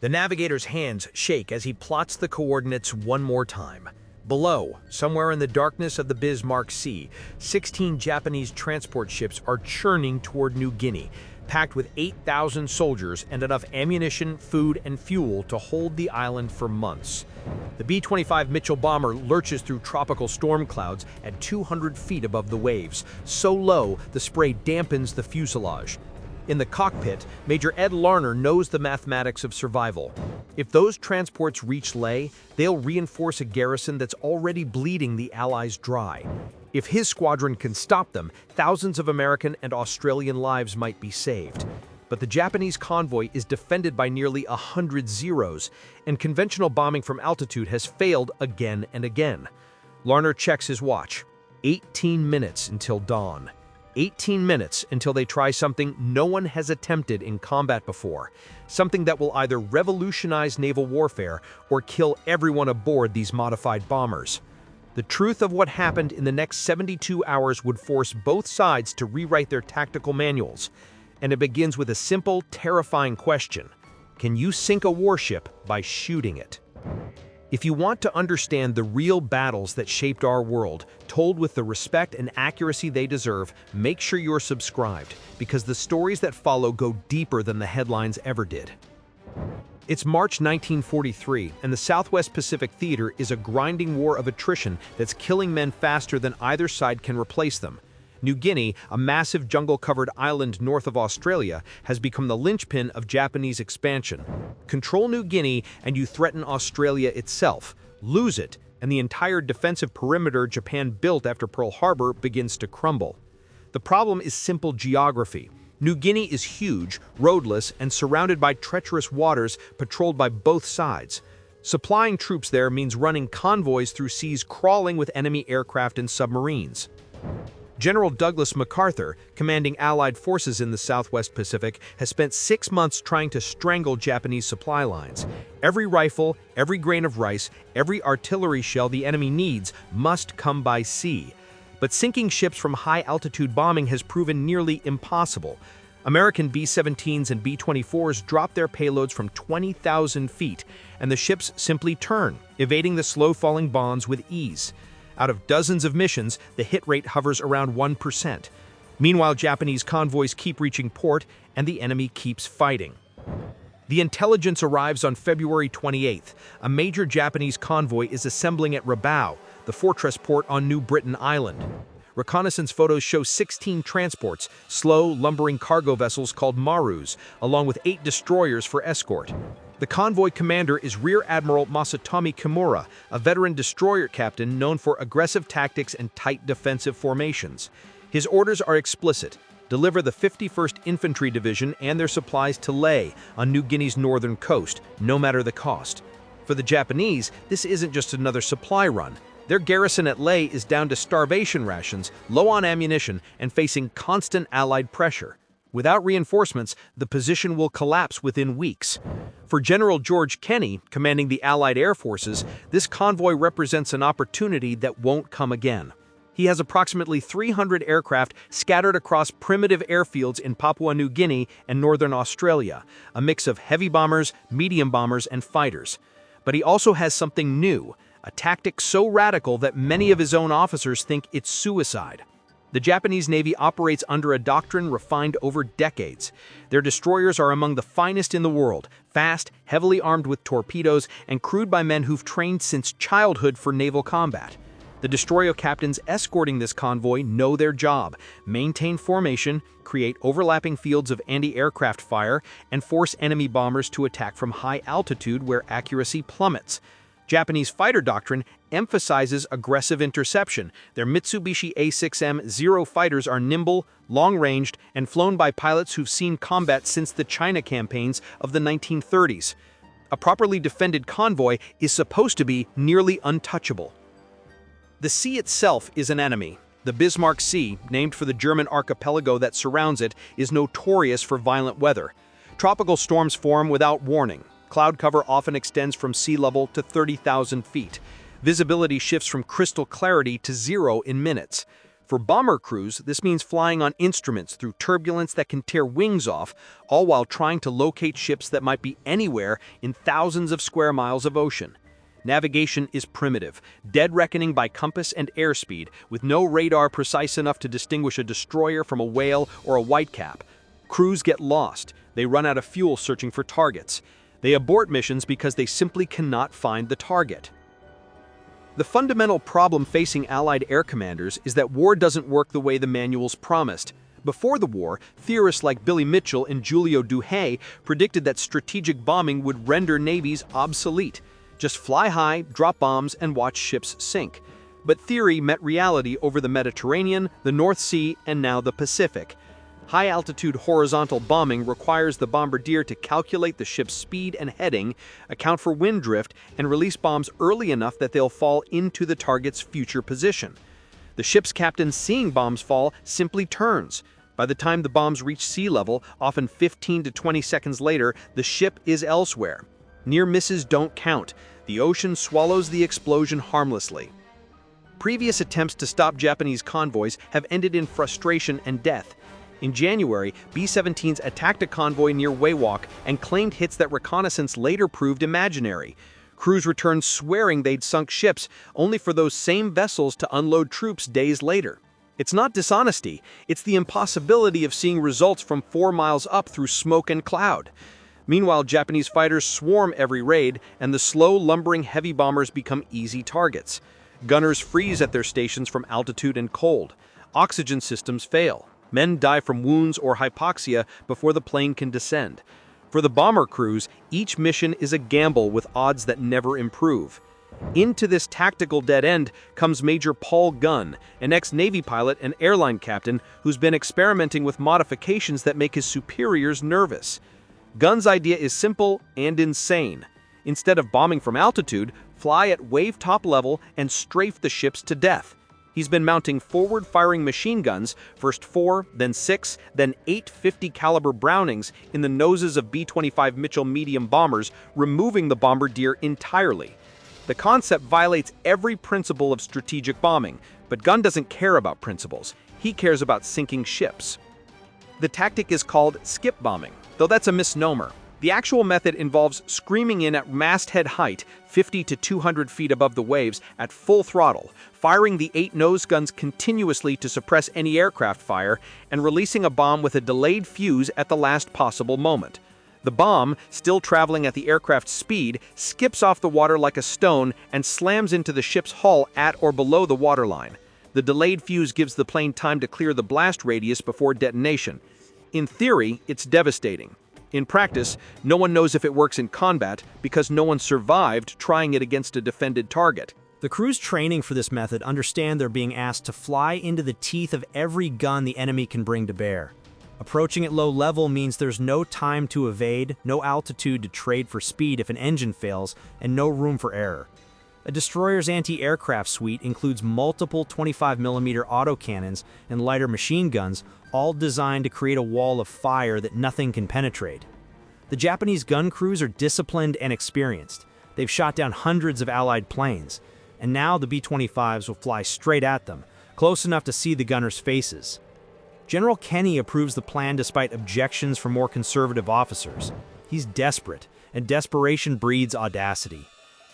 The navigator's hands shake as he plots the coordinates one more time. Below, somewhere in the darkness of the Bismarck Sea, 16 Japanese transport ships are churning toward New Guinea, packed with 8,000 soldiers and enough ammunition, food, and fuel to hold the island for months. The B-25 Mitchell bomber lurches through tropical storm clouds at 200 feet above the waves, so low the spray dampens the fuselage. In the cockpit, Major Ed Larner knows the mathematics of survival. If those transports reach Leh, they'll reinforce a garrison that's already bleeding the Allies dry. If his squadron can stop them, thousands of American and Australian lives might be saved. But the Japanese convoy is defended by nearly 100 Zeros, and conventional bombing from altitude has failed again and again. Larner checks his watch. 18 minutes until dawn. 18 minutes until they try something no one has attempted in combat before, something that will either revolutionize naval warfare or kill everyone aboard these modified bombers. The truth of what happened in the next 72 hours would force both sides to rewrite their tactical manuals, and it begins with a simple, terrifying question. Can you sink a warship by shooting it? If you want to understand the real battles that shaped our world, told with the respect and accuracy they deserve, make sure you're subscribed, because the stories that follow go deeper than the headlines ever did. It's March 1943, and the Southwest Pacific Theater is a grinding war of attrition that's killing men faster than either side can replace them. New Guinea, a massive jungle-covered island north of Australia, has become the linchpin of Japanese expansion. Control New Guinea and you threaten Australia itself. Lose it, and the entire defensive perimeter Japan built after Pearl Harbor begins to crumble. The problem is simple geography. New Guinea is huge, roadless, and surrounded by treacherous waters patrolled by both sides. Supplying troops there means running convoys through seas crawling with enemy aircraft and submarines. General Douglas MacArthur, commanding Allied forces in the Southwest Pacific, has spent 6 months trying to strangle Japanese supply lines. Every rifle, every grain of rice, every artillery shell the enemy needs must come by sea. But sinking ships from high-altitude bombing has proven nearly impossible. American B-17s and B-24s drop their payloads from 20,000 feet, and the ships simply turn, evading the slow-falling bombs with ease. Out of dozens of missions, the hit rate hovers around 1%. Meanwhile, Japanese convoys keep reaching port, and the enemy keeps fighting. The intelligence arrives on February 28th. A major Japanese convoy is assembling at Rabaul, the fortress port on New Britain Island. Reconnaissance photos show 16 transports, slow, lumbering cargo vessels called Marus, along with 8 destroyers for escort. The convoy commander is Rear Admiral Masatomi Kimura, a veteran destroyer captain known for aggressive tactics and tight defensive formations. His orders are explicit: deliver the 51st Infantry Division and their supplies to Leh on New Guinea's northern coast, no matter the cost. For the Japanese, this isn't just another supply run. Their garrison at Leh is down to starvation rations, low on ammunition, and facing constant Allied pressure. Without reinforcements, the position will collapse within weeks. For General George Kenney, commanding the Allied Air Forces, this convoy represents an opportunity that won't come again. He has approximately 300 aircraft scattered across primitive airfields in Papua New Guinea and northern Australia, a mix of heavy bombers, medium bombers, and fighters. But he also has something new, a tactic so radical that many of his own officers think it's suicide. The Japanese Navy operates under a doctrine refined over decades. Their destroyers are among the finest in the world, fast, heavily armed with torpedoes, and crewed by men who've trained since childhood for naval combat. The destroyer captains escorting this convoy know their job: maintain formation, create overlapping fields of anti-aircraft fire, and force enemy bombers to attack from high altitude where accuracy plummets. Japanese fighter doctrine emphasizes aggressive interception. Their Mitsubishi A6M Zero fighters are nimble, long-ranged, and flown by pilots who've seen combat since the China campaigns of the 1930s. A properly defended convoy is supposed to be nearly untouchable. The sea itself is an enemy. The Bismarck Sea, named for the German archipelago that surrounds it, is notorious for violent weather. Tropical storms form without warning. Cloud cover often extends from sea level to 30,000 feet. Visibility shifts from crystal clarity to zero in minutes. For bomber crews, this means flying on instruments through turbulence that can tear wings off, all while trying to locate ships that might be anywhere in thousands of square miles of ocean. Navigation is primitive, dead reckoning by compass and airspeed, with no radar precise enough to distinguish a destroyer from a whale or a whitecap. Crews get lost. They run out of fuel searching for targets. They abort missions because they simply cannot find the target. The fundamental problem facing Allied air commanders is that war doesn't work the way the manuals promised. Before the war, theorists like Billy Mitchell and Giulio Douhet predicted that strategic bombing would render navies obsolete. Just fly high, drop bombs, and watch ships sink. But theory met reality over the Mediterranean, the North Sea, and now the Pacific. High-altitude horizontal bombing requires the bombardier to calculate the ship's speed and heading, account for wind drift, and release bombs early enough that they'll fall into the target's future position. The ship's captain, seeing bombs fall, simply turns. By the time the bombs reach sea level, often 15 to 20 seconds later, the ship is elsewhere. Near misses don't count. The ocean swallows the explosion harmlessly. Previous attempts to stop Japanese convoys have ended in frustration and death. In January, B-17s attacked a convoy near Wewak and claimed hits that reconnaissance later proved imaginary. Crews returned swearing they'd sunk ships, only for those same vessels to unload troops days later. It's not dishonesty, it's the impossibility of seeing results from 4 miles up through smoke and cloud. Meanwhile, Japanese fighters swarm every raid, and the slow, lumbering heavy bombers become easy targets. Gunners freeze at their stations from altitude and cold. Oxygen systems fail. Men die from wounds or hypoxia before the plane can descend. For the bomber crews, each mission is a gamble with odds that never improve. Into this tactical dead end comes Major Paul Gunn, an ex-Navy pilot and airline captain who's been experimenting with modifications that make his superiors nervous. Gunn's idea is simple and insane. Instead of bombing from altitude, fly at wave-top level and strafe the ships to death. He's been mounting forward-firing machine guns, first 4, then 6, then 8 50-caliber Brownings in the noses of B-25 Mitchell medium bombers, removing the bombardier entirely. The concept violates every principle of strategic bombing, but Gunn doesn't care about principles. He cares about sinking ships. The tactic is called skip bombing, though that's a misnomer. The actual method involves screaming in at masthead height, 50 to 200 feet above the waves, at full throttle, firing the 8 nose guns continuously to suppress any aircraft fire, and releasing a bomb with a delayed fuse at the last possible moment. The bomb, still traveling at the aircraft's speed, skips off the water like a stone and slams into the ship's hull at or below the waterline. The delayed fuse gives the plane time to clear the blast radius before detonation. In theory, it's devastating. In practice, no one knows if it works in combat because no one survived trying it against a defended target. The crews training for this method understand they're being asked to fly into the teeth of every gun the enemy can bring to bear. Approaching at low level means there's no time to evade, no altitude to trade for speed if an engine fails, and no room for error. A destroyer's anti-aircraft suite includes multiple 25mm autocannons and lighter machine guns, all designed to create a wall of fire that nothing can penetrate. The Japanese gun crews are disciplined and experienced. They've shot down hundreds of Allied planes, and now the B-25s will fly straight at them, close enough to see the gunners' faces. General Kenney approves the plan despite objections from more conservative officers. He's desperate, and desperation breeds audacity.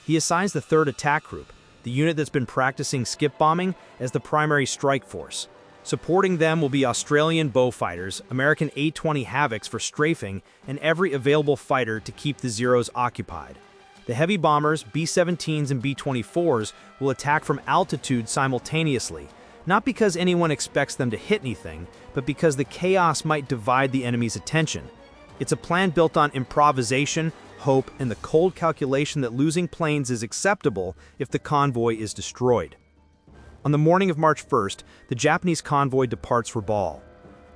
He assigns the 3rd Attack Group, the unit that's been practicing skip bombing, as the primary strike force. Supporting them will be Australian Beaufighters, American A-20 Havocs for strafing, and every available fighter to keep the Zeros occupied. The heavy bombers, B-17s and B-24s, will attack from altitude simultaneously, not because anyone expects them to hit anything, but because the chaos might divide the enemy's attention. It's a plan built on improvisation, hope, and the cold calculation that losing planes is acceptable if the convoy is destroyed. On the morning of March 1st, the Japanese convoy departs for Ball.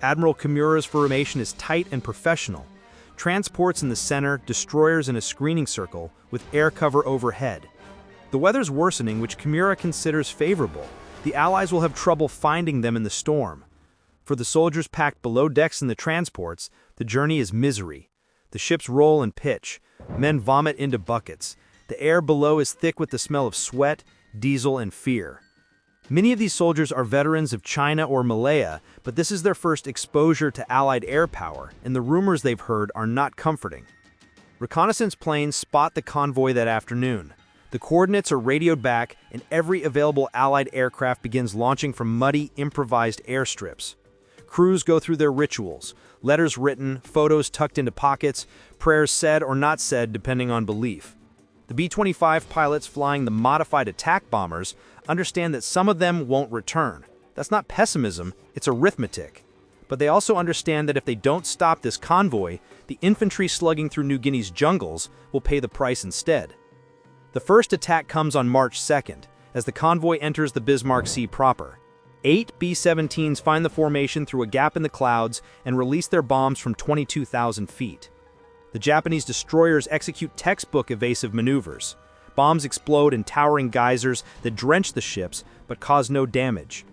Admiral Kimura's formation is tight and professional. Transports in the center, destroyers in a screening circle, with air cover overhead. The weather's worsening, which Kimura considers favorable. The Allies will have trouble finding them in the storm. For the soldiers packed below decks in the transports, the journey is misery. The ships roll and pitch. Men vomit into buckets. The air below is thick with the smell of sweat, diesel, and fear. Many of these soldiers are veterans of China or Malaya, but this is their first exposure to Allied air power, and the rumors they've heard are not comforting. Reconnaissance planes spot the convoy that afternoon. The coordinates are radioed back, and every available Allied aircraft begins launching from muddy, improvised airstrips. Crews go through their rituals, letters written, photos tucked into pockets, prayers said or not said depending on belief. The B-25 pilots flying the modified attack bombers understand that some of them won't return. That's not pessimism, it's arithmetic. But they also understand that if they don't stop this convoy, the infantry slugging through New Guinea's jungles will pay the price instead. The first attack comes on March 2nd, as the convoy enters the Bismarck Sea proper. 8 B-17s find the formation through a gap in the clouds and release their bombs from 22,000 feet. The Japanese destroyers execute textbook evasive maneuvers. Bombs explode in towering geysers that drench the ships but cause no damage.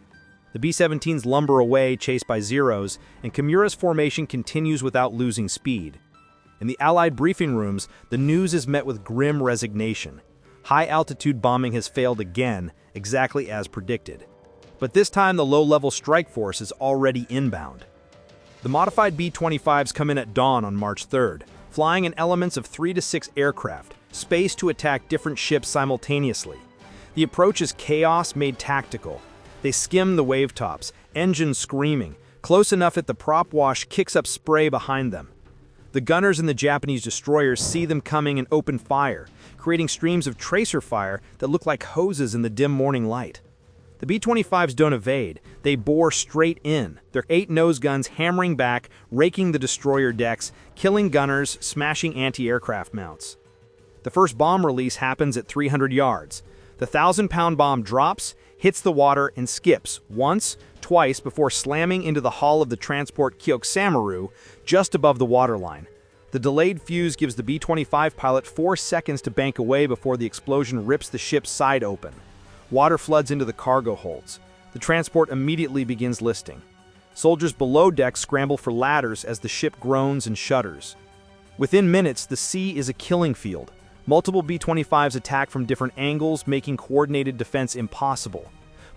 The B-17s lumber away, chased by Zeros, and Kimura's formation continues without losing speed. In the Allied briefing rooms, the news is met with grim resignation. High-altitude bombing has failed again, exactly as predicted. But this time the low-level strike force is already inbound. The modified B-25s come in at dawn on March 3rd, flying in elements of 3 to 6 aircraft, spaced to attack different ships simultaneously. The approach is chaos made tactical. They skim the wave tops, engines screaming. Close enough that the prop wash kicks up spray behind them. The gunners in the Japanese destroyers see them coming and open fire, creating streams of tracer fire that look like hoses in the dim morning light. The B-25s don't evade, they bore straight in, their 8 nose guns hammering back, raking the destroyer decks, killing gunners, smashing anti-aircraft mounts. The first bomb release happens at 300 yards. The 1,000-pound bomb drops, hits the water, and skips once, twice before slamming into the hull of the transport Kyokusamaru just above the waterline. The delayed fuse gives the B-25 pilot 4 seconds to bank away before the explosion rips the ship's side open. Water floods into the cargo holds. The transport immediately begins listing. Soldiers below deck scramble for ladders as the ship groans and shudders. Within minutes, the sea is a killing field. Multiple B-25s attack from different angles, making coordinated defense impossible.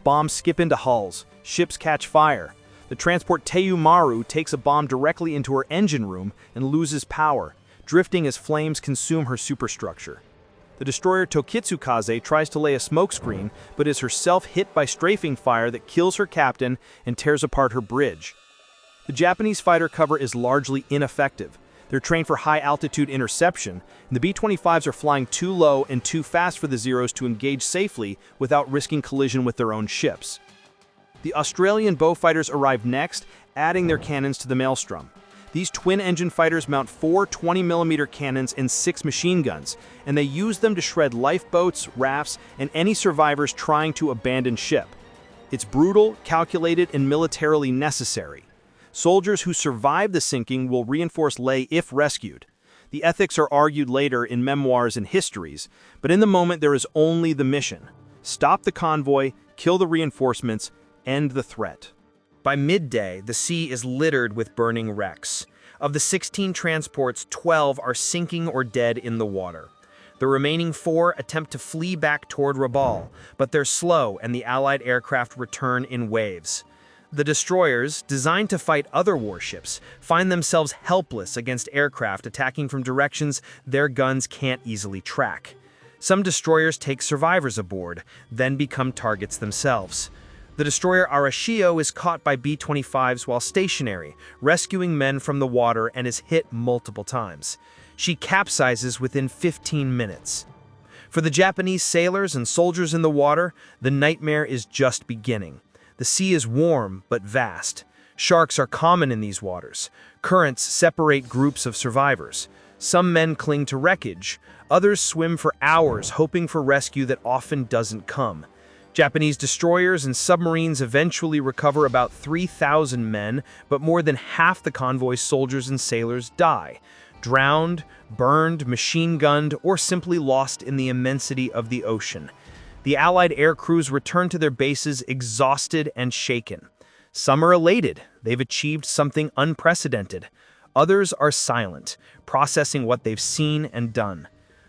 Bombs skip into hulls. Ships catch fire. The transport Teiyu Maru takes a bomb directly into her engine room and loses power, drifting as flames consume her superstructure. The destroyer Tokitsukaze tries to lay a smokescreen, but is herself hit by strafing fire that kills her captain and tears apart her bridge. The Japanese fighter cover is largely ineffective. They're trained for high-altitude interception, and the B-25s are flying too low and too fast for the Zeros to engage safely without risking collision with their own ships. The Australian Beaufighters arrive next, adding their cannons to the maelstrom. These twin-engine fighters mount 4 20mm cannons and 6 machine guns, and they use them to shred lifeboats, rafts, and any survivors trying to abandon ship. It's brutal, calculated, and militarily necessary. Soldiers who survive the sinking will reinforce Ley if rescued. The ethics are argued later in memoirs and histories, but in the moment there is only the mission. Stop the convoy, kill the reinforcements, end the threat. By midday, the sea is littered with burning wrecks. Of the 16 transports, 12 are sinking or dead in the water. The remaining 4 attempt to flee back toward Rabaul, but they're slow and the Allied aircraft return in waves. The destroyers, designed to fight other warships, find themselves helpless against aircraft attacking from directions their guns can't easily track. Some destroyers take survivors aboard, then become targets themselves. The destroyer Arashio is caught by B-25s while stationary, rescuing men from the water and is hit multiple times. She capsizes within 15 minutes. For the Japanese sailors and soldiers in the water, the nightmare is just beginning. The sea is warm but vast. Sharks are common in these waters. Currents separate groups of survivors. Some men cling to wreckage. Others swim for hours hoping for rescue that often doesn't come. Japanese destroyers and submarines eventually recover about 3,000 men, but more than half the convoy's soldiers and sailors die, drowned, burned, machine-gunned, or simply lost in the immensity of the ocean. The Allied air crews return to their bases exhausted and shaken. Some are elated, they've achieved something unprecedented. Others are silent, processing what they've seen and done.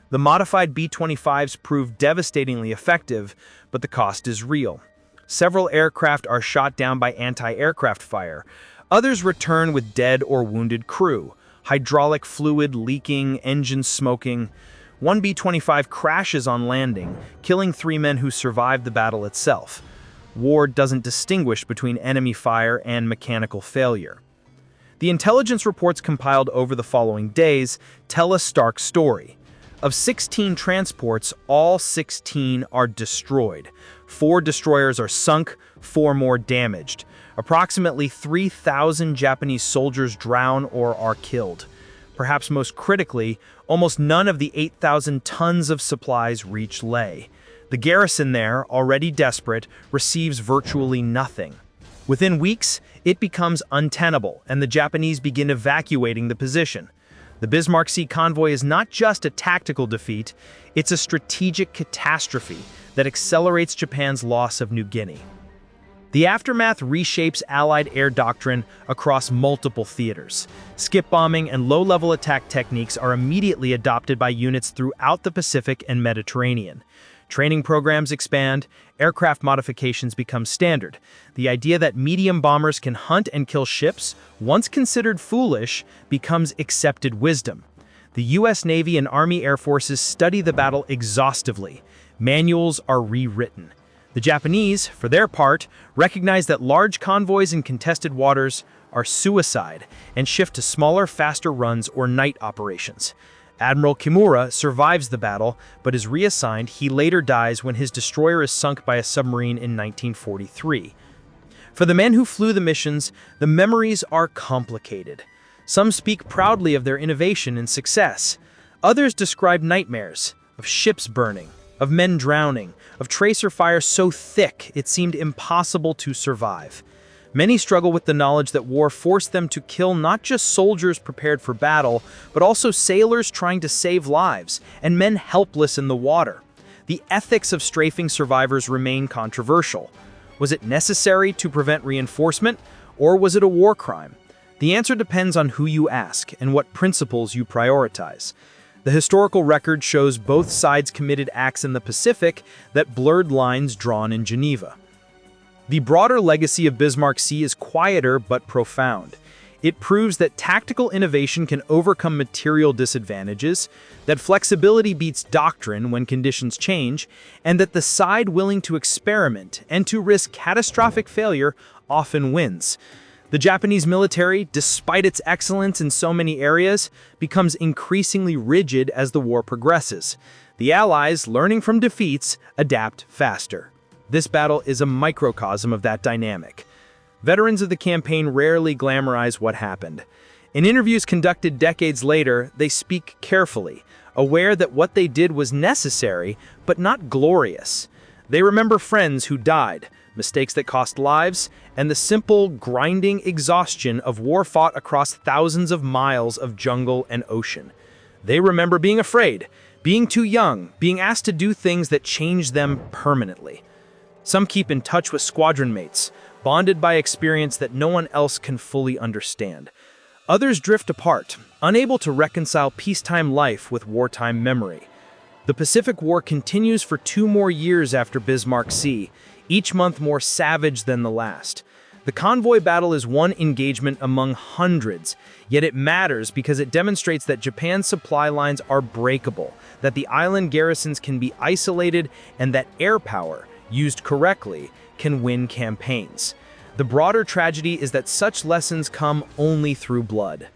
The modified B-25s prove devastatingly effective, but the cost is real. Several aircraft are shot down by anti-aircraft fire. Others return with dead or wounded crew, hydraulic fluid leaking, engines smoking. One B-25 crashes on landing, killing 3 men who survived the battle itself. War doesn't distinguish between enemy fire and mechanical failure. The intelligence reports compiled over the following days tell a stark story. Of 16 transports, all 16 are destroyed. 4 destroyers are sunk, 4 more damaged. Approximately 3,000 Japanese soldiers drown or are killed. Perhaps most critically, almost none of the 8,000 tons of supplies reach Leh. The garrison there, already desperate, receives virtually nothing. Within weeks, it becomes untenable, and the Japanese begin evacuating the position. The Bismarck Sea convoy is not just a tactical defeat, it's a strategic catastrophe that accelerates Japan's loss of New Guinea. The aftermath reshapes Allied air doctrine across multiple theaters. Skip bombing and low-level attack techniques are immediately adopted by units throughout the Pacific and Mediterranean. Training programs expand, aircraft modifications become standard. The idea that medium bombers can hunt and kill ships, once considered foolish, becomes accepted wisdom. The U.S. Navy and Army Air Forces study the battle exhaustively. Manuals are rewritten. The Japanese, for their part, recognize that large convoys in contested waters are suicide and shift to smaller, faster runs or night operations. Admiral Kimura survives the battle, but is reassigned. He later dies when his destroyer is sunk by a submarine in 1943. For the men who flew the missions, the memories are complicated. Some speak proudly of their innovation and success. Others describe nightmares, of ships burning, of men drowning, of tracer fire so thick it seemed impossible to survive. Many struggle with the knowledge that war forced them to kill not just soldiers prepared for battle, but also sailors trying to save lives, and men helpless in the water. The ethics of strafing survivors remain controversial. Was it necessary to prevent reinforcement, or was it a war crime? The answer depends on who you ask and what principles you prioritize. The historical record shows both sides committed acts in the Pacific that blurred lines drawn in Geneva. The broader legacy of Bismarck Sea is quieter but profound. It proves that tactical innovation can overcome material disadvantages, that flexibility beats doctrine when conditions change, and that the side willing to experiment and to risk catastrophic failure often wins. The Japanese military, despite its excellence in so many areas, becomes increasingly rigid as the war progresses. The Allies, learning from defeats, adapt faster. This battle is a microcosm of that dynamic. Veterans of the campaign rarely glamorize what happened. In interviews conducted decades later, they speak carefully, aware that what they did was necessary, but not glorious. They remember friends who died, mistakes that cost lives, and the simple, grinding exhaustion of war fought across thousands of miles of jungle and ocean. They remember being afraid, being too young, being asked to do things that changed them permanently. Some keep in touch with squadron mates, bonded by experience that no one else can fully understand. Others drift apart, unable to reconcile peacetime life with wartime memory. The Pacific War continues for 2 more years after Bismarck Sea, each month more savage than the last. The convoy battle is one engagement among hundreds, yet it matters because it demonstrates that Japan's supply lines are breakable, that the island garrisons can be isolated, and that air power, used correctly, can win campaigns. The broader tragedy is that such lessons come only through blood.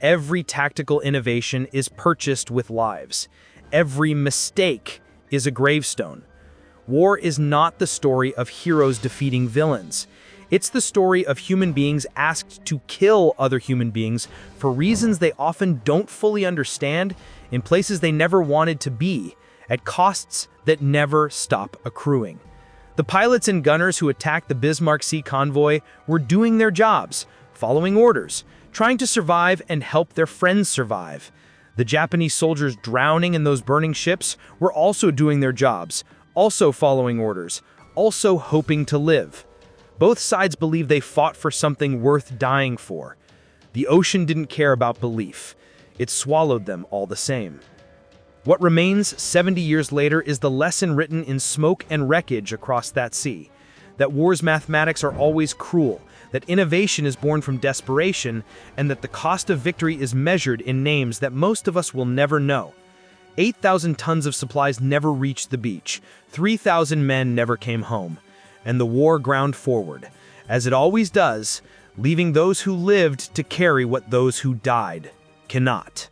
Every tactical innovation is purchased with lives. Every mistake is a gravestone. War is not the story of heroes defeating villains. It's the story of human beings asked to kill other human beings for reasons they often don't fully understand, in places they never wanted to be, at costs that never stop accruing. The pilots and gunners who attacked the Bismarck Sea convoy were doing their jobs, following orders, trying to survive and help their friends survive. The Japanese soldiers drowning in those burning ships were also doing their jobs, also following orders, also hoping to live. Both sides believed they fought for something worth dying for. The ocean didn't care about belief. It swallowed them all the same. What remains 70 years later is the lesson written in smoke and wreckage across that sea. that war's mathematics are always cruel, that innovation is born from desperation, and that the cost of victory is measured in names that most of us will never know. 8,000 tons of supplies never reached the beach, 3,000 men never came home, and the war ground forward, as it always does, leaving those who lived to carry what those who died cannot.